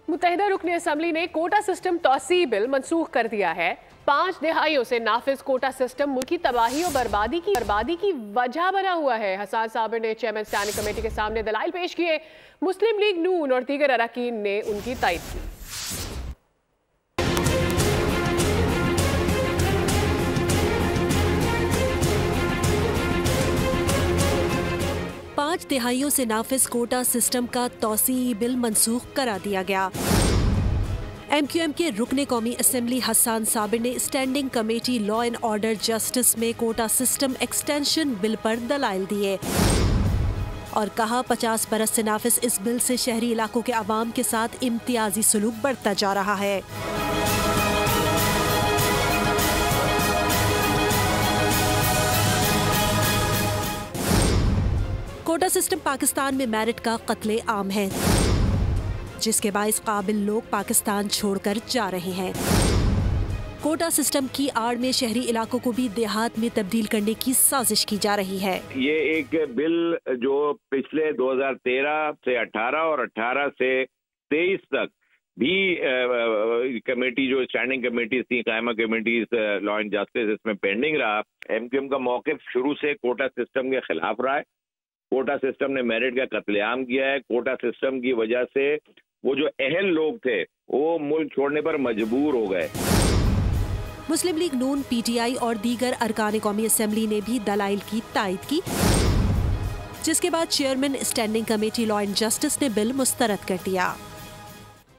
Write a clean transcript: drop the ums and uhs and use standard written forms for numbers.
मुत्तहिदा रुकन असम्बली ने quota system तौसी bill मनसूख कर दिया है। 5 दिहाइयों से नाफिज कोटा सिस्टम मुल्क की तबाही और बर्बादी की वजह बना हुआ है। हसन साबिर ने चेयरमैन स्टैंडिंग कमेटी के सामने दलाइल पेश किए। मुस्लिम लीग नून और दीगर अरकान ने उनकी तायद की। 5 दिहाइयों से नाफिज कोटा सिस्टम का तौसी बिल मनसूख करा दिया गया। MQM के रुकने कौमी असम्बली हसन साबिर ने standing committee law and order justice में कोटा सिस्टम एक्सटेंशन बिल पर दलाइल दिए और कहा 50 बरस से नाफिज इस बिल से शहरी इलाकों के अवाम के साथ इम्तियाजी सलूक बढ़ता जा रहा है। कोटा सिस्टम पाकिस्तान में मेरिट का कत्ले आम है, जिसके बाइस काबिल लोग पाकिस्तान छोड़कर जा रहे हैं। कोटा सिस्टम की आड़ में शहरी इलाकों को भी देहात में तब्दील करने की साजिश की जा रही है। ये एक बिल जो पिछले 2013 से 18 और 18 से 23 तक भी कमेटी जो स्टैंडिंग कमेटीज थी, कायमा कमेटीज लॉ एंड जस्टिस, इसमें पेंडिंग रहा। MQM का मौक़िफ़ शुरू से कोटा सिस्टम के खिलाफ रहा है। कोटा सिस्टम ने मेरिट का कत्लेआम किया है। कोटा सिस्टम की वजह से वो जो अहल लोग थे वो मुल्क छोड़ने पर मजबूर हो गए। मुस्लिम लीग नून, PTI और दीगर अरकान कौमी असम्बली ने भी दलाइल की तायद की, जिसके बाद chairman standing committee law and justice ने बिल मुस्तरद कर दिया।